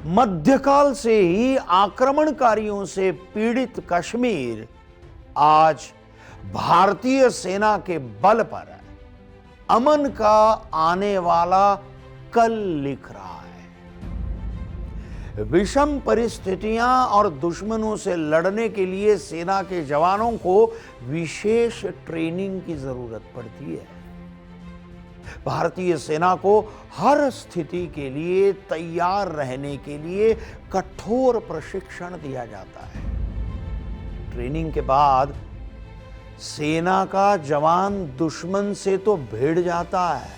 मध्यकाल से ही आक्रमणकारियों से पीड़ित कश्मीर आज भारतीय सेना के बल पर अमन का आने वाला कल लिख रहा है। विषम परिस्थितियां और दुश्मनों से लड़ने के लिए सेना के जवानों को विशेष ट्रेनिंग की जरूरत पड़ती है। भारतीय सेना को हर स्थिति के लिए तैयार रहने के लिए कठोर प्रशिक्षण दिया जाता है। ट्रेनिंग के बाद सेना का जवान दुश्मन से तो भिड़ जाता है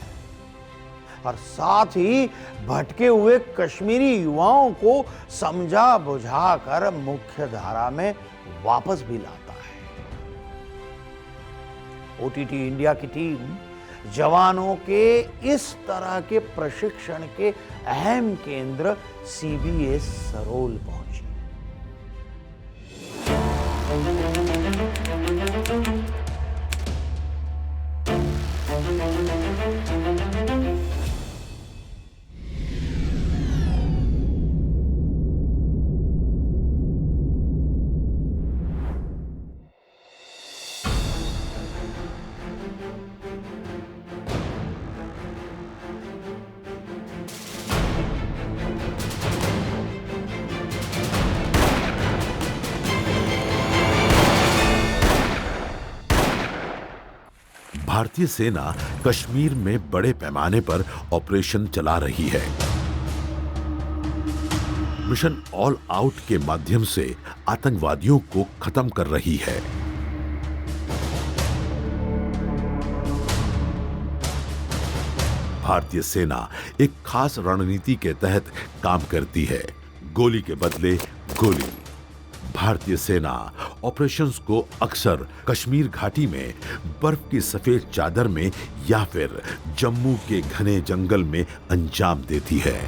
और साथ ही भटके हुए कश्मीरी युवाओं को समझा बुझाकर मुख्य धारा में वापस भी लाता है। ओटीटी इंडिया की टीम जवानों के इस तरह के प्रशिक्षण के अहम केंद्र सीबीएस सरोल पहुंची। भारतीय सेना कश्मीर में बड़े पैमाने पर ऑपरेशन चला रही है। मिशन ऑल आउट के माध्यम से आतंकवादियों को खत्म कर रही है। भारतीय सेना एक खास रणनीति के तहत काम करती है, गोली के बदले गोली। भारतीय सेना ऑपरेशंस को अक्सर कश्मीर घाटी में बर्फ की सफेद चादर में या फिर जम्मू के घने जंगल में अंजाम देती है।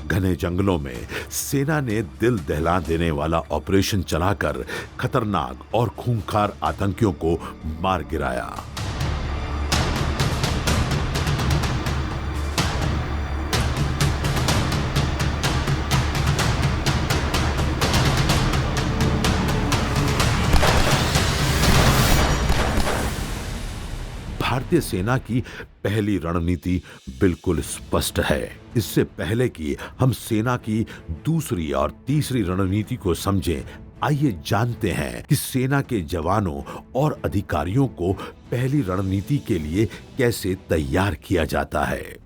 घने जंगलों में सेना ने दिल दहला देने वाला ऑपरेशन चलाकर खतरनाक और खूंखार आतंकियों को मार गिराया। भारतीय सेना की पहली रणनीति बिल्कुल स्पष्ट है। इससे पहले कि हम सेना की दूसरी और तीसरी रणनीति को समझें, आइए जानते हैं कि सेना के जवानों और अधिकारियों को पहली रणनीति के लिए कैसे तैयार किया जाता है।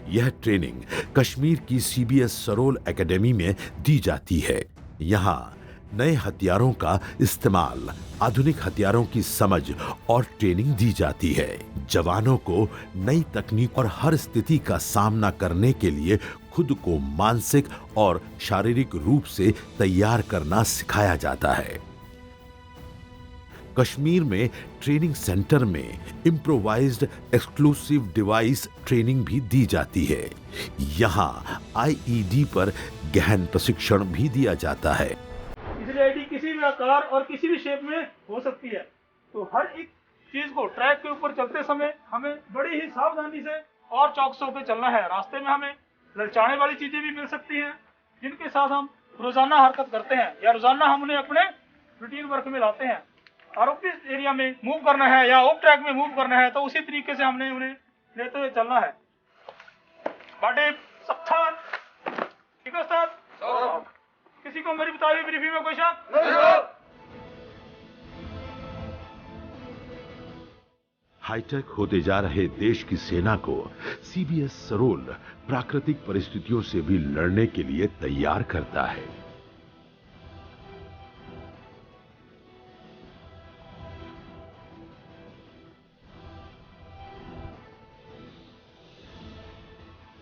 यह ट्रेनिंग कश्मीर की सीबीएस सरोल एकेडमी में दी जाती है। यहाँ नए हथियारों का इस्तेमाल, आधुनिक हथियारों की समझ और ट्रेनिंग दी जाती है। जवानों को नई तकनीक और हर स्थिति का सामना करने के लिए खुद को मानसिक और शारीरिक रूप से तैयार करना सिखाया जाता है। कश्मीर में ट्रेनिंग सेंटर में इम्प्रोवाइज्ड एक्सक्लूसिव डिवाइस ट्रेनिंग भी दी जाती है। यहाँ आईईडी पर गहन प्रशिक्षण भी दिया जाता है। इसलिए आईडी किसी भी आकार और किसी भी शेप में हो सकती है। तो हर एक चीज को ट्रैक के ऊपर चलते समय हमें बड़ी ही सावधानी से और चौकसों पे चलना है। रास्ते में हमें ललचाने वाली चीजें भी मिल सकती हैं, जिनके साथ हम रोजाना हरकत करते हैं या रोजाना हम उन्हें अपने रूटीन वर्क में लाते हैं। और इस एरिया में मूव करना है या ऑफ ट्रैक में मूव करना है, तो उसी तरीके से हमने उन्हें लेते हुए चलना है। बाटे सावधान, ठीक है साहब? किसी को मेरी बताई हुई ब्रीफिंग में कोई शक नहीं? हाईटेक होते जा रहे देश की सेना को सीबीएस सरोल प्राकृतिक परिस्थितियों से भी लड़ने के लिए तैयार करता है।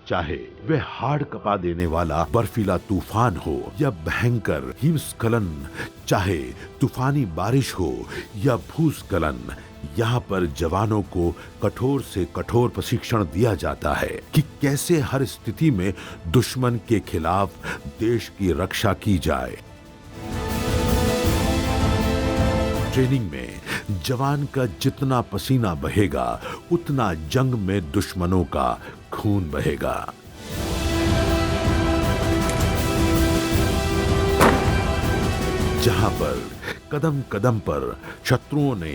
चाहे वह हाड़ कपा देने वाला बर्फीला तूफान हो या भयंकर हिमस्खलन, चाहे तूफानी बारिश हो या भूस्खलन, यहाँ पर जवानों को कठोर से कठोर प्रशिक्षण दिया जाता है कि कैसे हर स्थिति में दुश्मन के खिलाफ देश की रक्षा की जाए। ट्रेनिंग में जवान का जितना पसीना बहेगा, उतना जंग में दुश्मनों का खून बहेगा। जहां पर कदम कदम पर शत्रुओं ने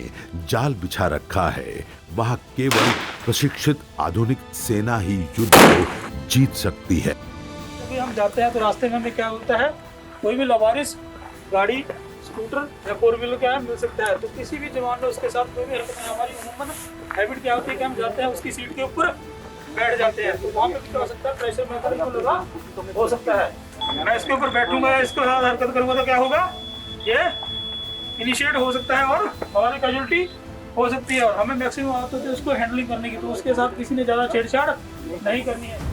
जाल बिछा रखा है, वहां केवल प्रशिक्षित आधुनिक सेना ही युद्ध को जीत सकती है। कभी हम जाते हैं तो रास्ते में हमें क्या होता है, कोई भी लवारिस गाड़ी, स्कूटर या 4 व्हीलर क्या है मिल सकता है। तो किसी भी जवान ने उसके साथ कोई भी हरकत नहीं, हमारी उम्मन हैबिट क्या होती है कि हम जाते हैं उसकी सीट के ऊपर बैठ जाते हैं। तो वहाँ पे क्या हो सकता है, प्रेशर मेकर लगा हो सकता है। मैं इसके ऊपर बैठूंगा, इसके साथ हरकत करूंगा तो क्या होगा, ये इनिशिएट हो सकता है और हमारी कैजुअलिटी हो सकती है। और हमें मैक्सिमम आदत होती है उसको हैंडलिंग करने की, तो उसके साथ किसी ने ज़्यादा छेड़छाड़ नहीं करनी है।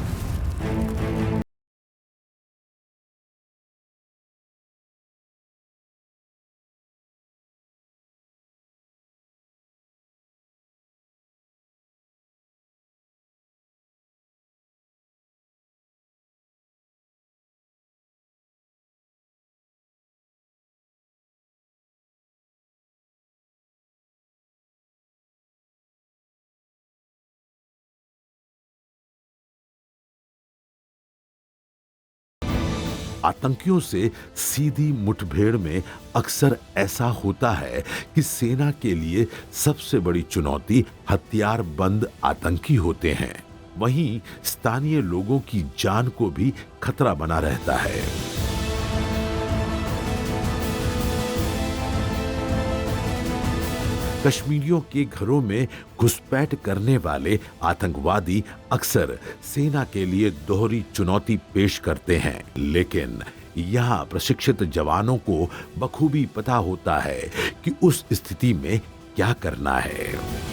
आतंकियों से सीधी मुठभेड़ में अक्सर ऐसा होता है कि सेना के लिए सबसे बड़ी चुनौती हथियारबंद आतंकी होते हैं। वहीं स्थानीय लोगों की जान को भी खतरा बना रहता है। कश्मीरियों के घरों में घुसपैठ करने वाले आतंकवादी अक्सर सेना के लिए दोहरी चुनौती पेश करते हैं, लेकिन यहाँ प्रशिक्षित जवानों को बखूबी पता होता है कि उस स्थिति में क्या करना है।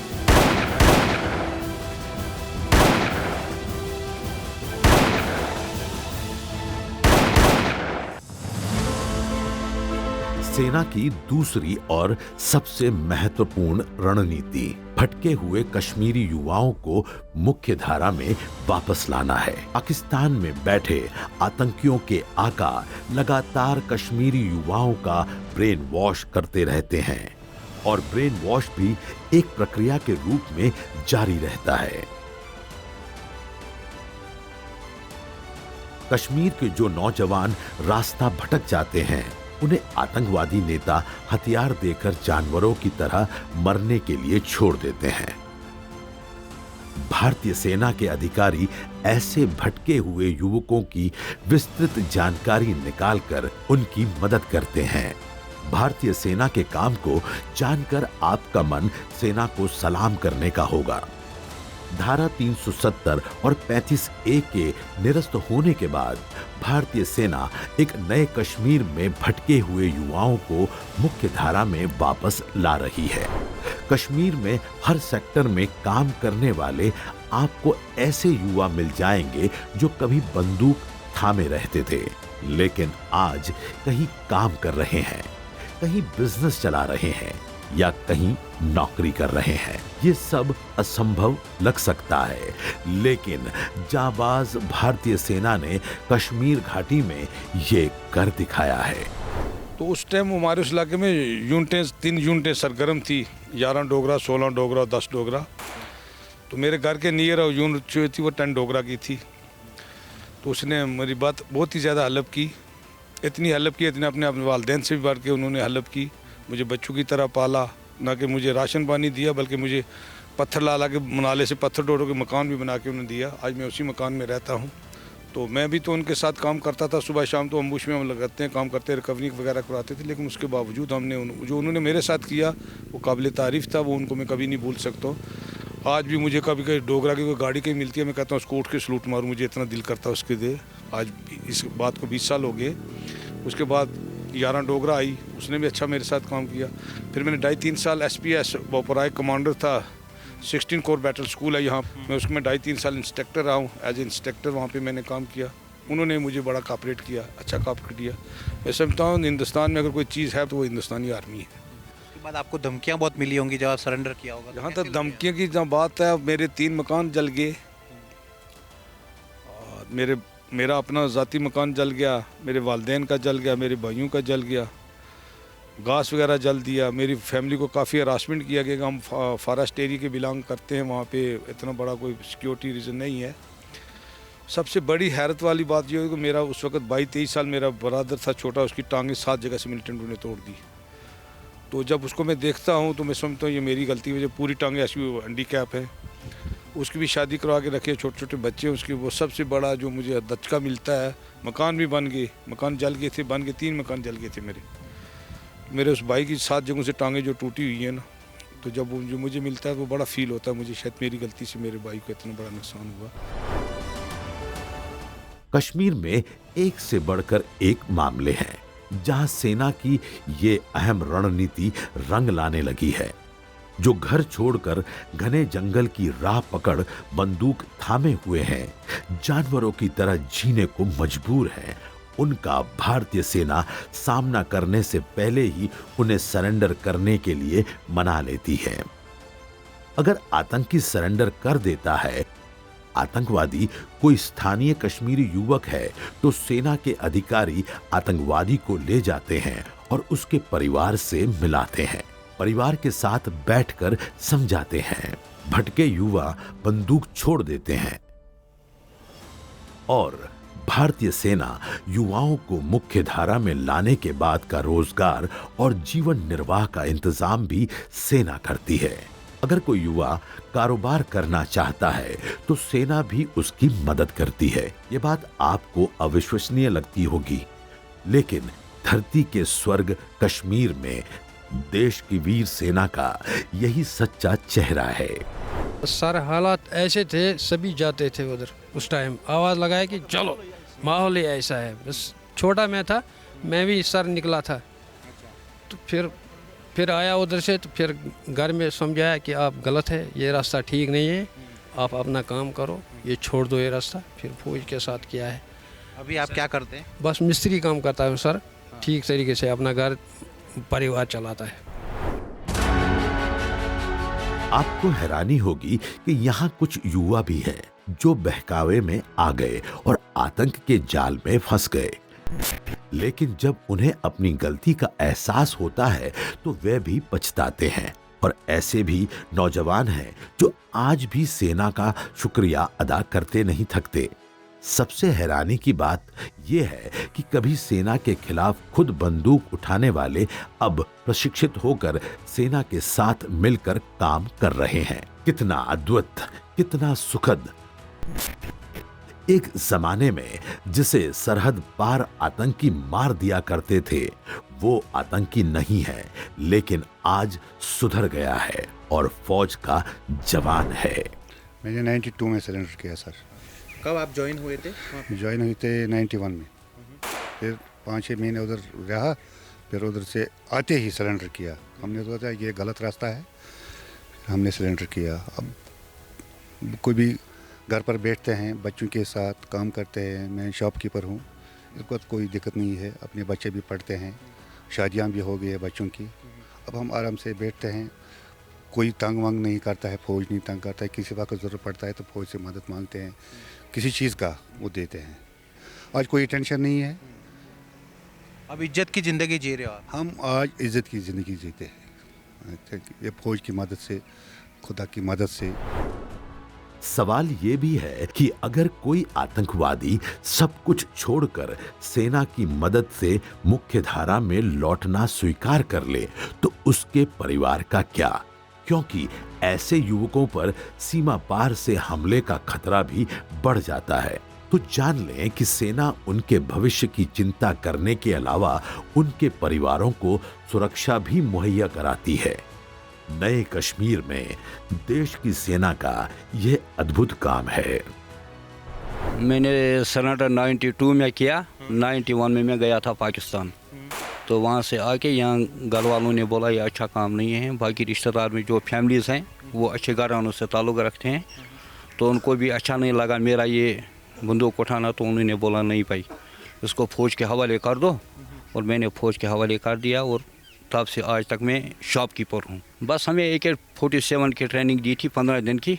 सेना की दूसरी और सबसे महत्वपूर्ण रणनीति भटके हुए कश्मीरी युवाओं को मुख्य धारा में वापस लाना है। पाकिस्तान में बैठे आतंकियों के आका लगातार कश्मीरी युवाओं का ब्रेन वॉश करते रहते हैं और ब्रेन वॉश भी एक प्रक्रिया के रूप में जारी रहता है। कश्मीर के जो नौजवान रास्ता भटक जाते हैं, उन्हें आतंकवादी नेता हथियार देकर जानवरों की तरह मरने के लिए छोड़ देते हैं। भारतीय सेना के अधिकारी ऐसे भटके हुए युवकों की विस्तृत जानकारी निकालकर उनकी मदद करते हैं। भारतीय सेना के काम को जानकर आपका मन सेना को सलाम करने का होगा। धारा 370 और 35A के निरस्त होने के बाद भारतीय सेना एक नए कश्मीर में भटके हुए युवाओं को मुख्य धारा में वापस ला रही है। कश्मीर में हर सेक्टर में काम करने वाले आपको ऐसे युवा मिल जाएंगे जो कभी बंदूक थामे रहते थे, लेकिन आज कहीं काम कर रहे हैं, कहीं बिजनेस चला रहे हैं या कहीं नौकरी कर रहे हैं। ये सब असंभव लग सकता है, लेकिन जाबाज भारतीय सेना ने कश्मीर घाटी में ये कर दिखाया है। तो उस टाइम हमारे उस इलाके में यूनिटें 3 यूनिटें सरगर्म थी, 11 डोगरा, 16 डोगरा, 10 डोगरा। तो मेरे घर के नियर यूनिट जो थी वो 10 डोगरा की थी। तो उसने मेरी बात बहुत ही ज़्यादा हेल्प की, इतनी हेल्प की, इतने अपने वालिदैन से भी बढ़ के उन्होंने हेल्प की। मुझे बच्चों की तरह पाला, ना कि मुझे राशन पानी दिया, बल्कि मुझे पत्थर ला के नाले से पत्थर तोड़ो के मकान भी बना के उन्होंने दिया। आज मैं उसी मकान में रहता हूँ। तो मैं भी तो उनके साथ काम करता था, सुबह शाम तो अम्बुश में हम लगाते हैं, काम करते, रिकवरी वगैरह कराते थे। लेकिन उसके बावजूद हमने जो उन्होंने मेरे साथ किया वो काबिल तारीफ़ था, वो उनको मैं कभी नहीं भूल सकता हूँ। आज भी मुझे कभी कभी डोगरा की कोई गाड़ी कहीं मिलती है, मैं कहता हूँ उसको उठ के सलूट मारूँ, मुझे इतना दिल करता है उसके दे। आज इस बात को 20 साल हो गए। उसके बाद 11 डोगरा आई, उसने भी अच्छा मेरे साथ काम किया। फिर मैंने 2.5-3 साल SPS बोपराय कमांडर था, 16 कोर बैटल स्कूल है यहाँ, मैं उसमें 2.5-3 साल इंस्ट्रक्टर रहा हूँ। एज ए इंस्ट्रक्टर वहाँ पे मैंने काम किया। उन्होंने मुझे बड़ा कॉपरेट किया, अच्छा कॉपरेट किया। मैं समझता हूँ हिंदुस्तान में अगर कोई चीज़ है तो वो हिंदुस्तानी आर्मी है। उसके बाद आपको धमकियाँ बहुत मिली होंगी जब आप सरेंडर किया होगा। जहाँ तक धमकियों की जहाँ बात है, मेरे 3 मकान जल गए और मेरा अपना ज़ाती मकान जल गया, मेरे वालिदैन का जल गया, मेरे भाइयों का जल गया, घास वगैरह जल दिया। मेरी फैमिली को काफ़ी हरासमेंट किया गया कि हम फॉरेस्ट एरिया के बिलोंग करते हैं, वहाँ पे इतना बड़ा कोई सिक्योरिटी रीज़न नहीं है। सबसे बड़ी हैरत वाली बात ये है कि मेरा उस वक्त 22-23 साल मेरा बरादर था छोटा, उसकी टांगें 7 जगह से मिलिटेंटों ने तोड़ दी। तो जब उसको मैं देखता हूँ तो मैं समझता हूँ ये मेरी गलती है, जो पूरी टांगें ऐसी हैंडीकैप है। उसकी भी शादी करवा के रखे, छोटे छोटे बच्चे हैं उसके। वो सबसे बड़ा जो मुझे दचका मिलता है, मकान भी बन गए, मकान जल गए थे, बन के 3 मकान जल गए थे मेरे उस भाई की 7 जगहों से टांगें जो टूटी हुई है ना, तो जब वो जो मुझे मिलता है वो बड़ा फील होता है मुझे, शायद मेरी गलती से मेरे भाई को इतना बड़ा नुकसान हुआ। कश्मीर में एक से बढ़कर एक मामले हैं जहां सेना की ये अहम रणनीति रंग लाने लगी है। जो घर छोड़कर घने जंगल की राह पकड़ बंदूक थामे हुए हैं, जानवरों की तरह जीने को मजबूर हैं, उनका भारतीय सेना सामना करने से पहले ही उन्हें सरेंडर करने के लिए मना लेती है। अगर आतंकी सरेंडर कर देता है, आतंकवादी कोई स्थानीय कश्मीरी युवक है, तो सेना के अधिकारी आतंकवादी को ले जाते हैं और उसके परिवार से मिलाते हैं, परिवार के साथ बैठकर समझाते हैं। भटके युवा बंदूक छोड़ देते हैं और भारतीय सेना युवाओं को मुख्य धारा में लाने के बाद का रोजगार और जीवन निर्वाह का इंतजाम भी सेना करती है। अगर कोई युवा कारोबार करना चाहता है तो सेना भी उसकी मदद करती है। ये बात आपको अविश्वसनीय लगती होगी, लेकिन धरती के स्वर्ग कश्मीर में देश की वीर सेना का यही सच्चा चेहरा है। सर हालात ऐसे थे, सभी जाते थे उधर। उस टाइम आवाज़ लगाया कि चलो, माहौल ही ऐसा है। बस छोटा मैं था, मैं भी सर निकला था। तो फिर आया उधर से, तो फिर घर में समझाया कि आप गलत है, ये रास्ता ठीक नहीं है, आप अपना काम करो, ये छोड़ दो ये रास्ता। फिर फौज के साथ किया है। अभी आप क्या करते हैं? बस मिस्त्री काम करता हूँ सर, ठीक तरीके से अपना घर परिवार चलाता है। आपको हैरानी होगी कि यहाँ कुछ युवा भी हैं जो बहकावे में आ गए और आतंक के जाल में फंस गए, लेकिन जब उन्हें अपनी गलती का एहसास होता है तो वे भी पछताते हैं। और ऐसे भी नौजवान हैं जो आज भी सेना का शुक्रिया अदा करते नहीं थकते। सबसे हैरानी की बात यह है कि कभी सेना के खिलाफ खुद बंदूक उठाने वाले अब प्रशिक्षित होकर सेना के साथ मिलकर काम कर रहे हैं। कितना अद्भुत, कितना सुखद। एक जमाने में जिसे सरहद पार आतंकी मार दिया करते थे, वो आतंकी नहीं है, लेकिन आज सुधर गया है और फौज का जवान है। मैंने 92 में सरेंडर किया सर। कब आप ज्वाइन हुए थे? ज्वाइन हुए थे 91 में। फिर 5-6 महीने उधर रहा, फिर उधर से आते ही सरेंडर किया। हमने सोचा ये गलत रास्ता है, हमने सरेंडर किया। अब कोई भी घर पर बैठते हैं, बच्चों के साथ काम करते हैं। मैं शॉपकीपर हूँ, इसको कोई दिक्कत नहीं है। अपने बच्चे भी पढ़ते हैं, शादियाँ भी हो गई है बच्चों की। अब हम आराम से बैठते हैं, कोई तंग वंग नहीं करता है, फौज नहीं तंग करता है। किसी बात का ज़रूरत पड़ता है तो फौज से मदद मांगते हैं, किसी चीज़ का वो देते हैं। आज कोई टेंशन नहीं है। अब इज्जत की ज़िंदगी जी रहे हो आप? हम आज इज्जत की ज़िंदगी जीते हैं, ये फौज की मदद से, खुदा की मदद से। सवाल ये भी है कि अगर कोई आतंकवादी सब कुछ छोड़कर सेना की मदद से मुख्य धारा में लौटना स्वीकार कर ले तो उसके परिवार का क्या? क्योंकि ऐसे युवकों पर सीमा पार से हमले का खतरा भी बढ़ जाता है। तो जान लें कि सेना उनके भविष्य की चिंता करने के अलावा उनके परिवारों को सुरक्षा भी मुहैया कराती है। नए कश्मीर में देश की सेना का यह अद्भुत काम है। मैंने सरेंडर 92 में किया, 91 में मैं गया था पाकिस्तान। तो वहाँ से आके यहाँ घर वालों ने बोला ये अच्छा काम नहीं है। बाकी रिश्तेदार में जो फैमिलीज़ हैं वो अच्छे घरानों से ताल्लुक़ रखते हैं, तो उनको भी अच्छा नहीं लगा मेरा ये बंदूक उठाना। तो उन्होंने बोला नहीं भाई, इसको फ़ौज के हवाले कर दो। और मैंने फ़ौज के हवाले कर दिया और तब से आज तक मैं शॉपकीपर हूँ। बस हमें AK-47 की ट्रेनिंग दी थी 15 दिन की।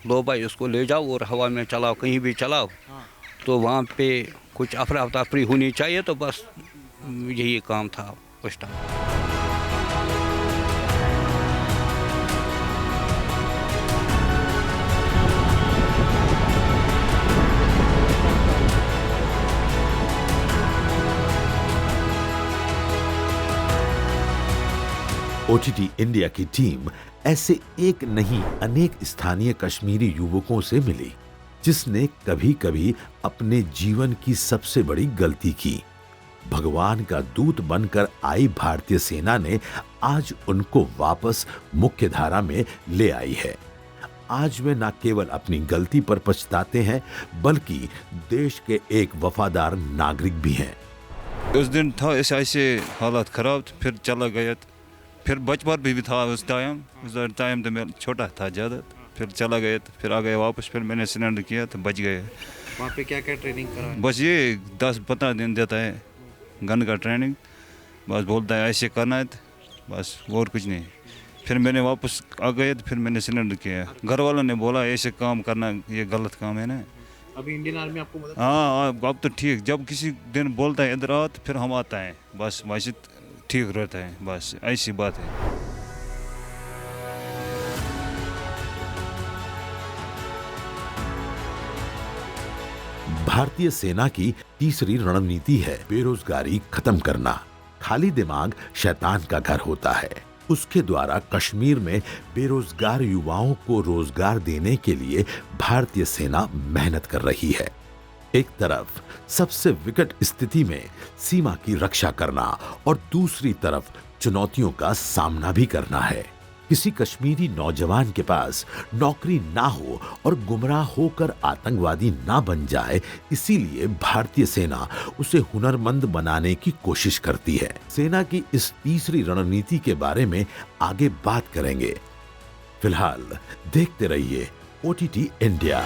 लो भाई इसको ले जाओ और हवा में चलाओ, कहीं भी चलाओ। तो वहाँ पे कुछ अफरा तफरी होनी चाहिए, तो बस यही काम था उस टाइम। ओटीटी इंडिया की टीम ऐसे एक नहीं अनेक स्थानीय कश्मीरी युवकों से मिली जिसने कभी कभी अपने जीवन की सबसे बड़ी गलती की। भगवान का दूत बनकर आई भारतीय सेना ने आज उनको वापस मुख्य धारा में ले आई है। आज वे न केवल अपनी गलती पर पछताते हैं बल्कि देश के एक वफादार नागरिक भी हैं। उस दिन था ऐसे हालात खराब, फिर चला गया, फिर बचपन भी था उस टाइम तो मैं छोटा था ज़्यादा, फिर चला गया, फिर आ गया वापस, फिर मैंने सिलेंडर किया तो बच गए। वहाँ पे क्या क्या ट्रेनिंग करा? बस ये 10-15 दिन देता है गन का ट्रेनिंग, बस बोलता है ऐसे करना है, बस और कुछ नहीं। फिर मैंने वापस आ गया तो फिर मैंने सिलेंडर किया। घर वालों ने बोला ऐसे काम करना ये गलत काम है ना। अभी इंडियन आर्मी आपको मदद? हाँ अब तो ठीक, जब किसी दिन बोलता है इधर आओ तो फिर हम आता है, बस वैसे ठीक रहता है, बस ऐसी बात है। भारतीय सेना की तीसरी रणनीति है बेरोजगारी खत्म करना। खाली दिमाग शैतान का घर होता है। उसके द्वारा कश्मीर में बेरोजगार युवाओं को रोजगार देने के लिए भारतीय सेना मेहनत कर रही है। एक तरफ सबसे विकट स्थिति में सीमा की रक्षा करना और दूसरी तरफ चुनौतियों का सामना भी करना है। किसी कश्मीरी नौजवान के पास नौकरी ना हो और गुमराह होकर आतंकवादी ना बन जाए, इसीलिए भारतीय सेना उसे हुनरमंद बनाने की कोशिश करती है। सेना की इस तीसरी रणनीति के बारे में आगे बात करेंगे। फिलहाल देखते रहिए ओटीटी इंडिया।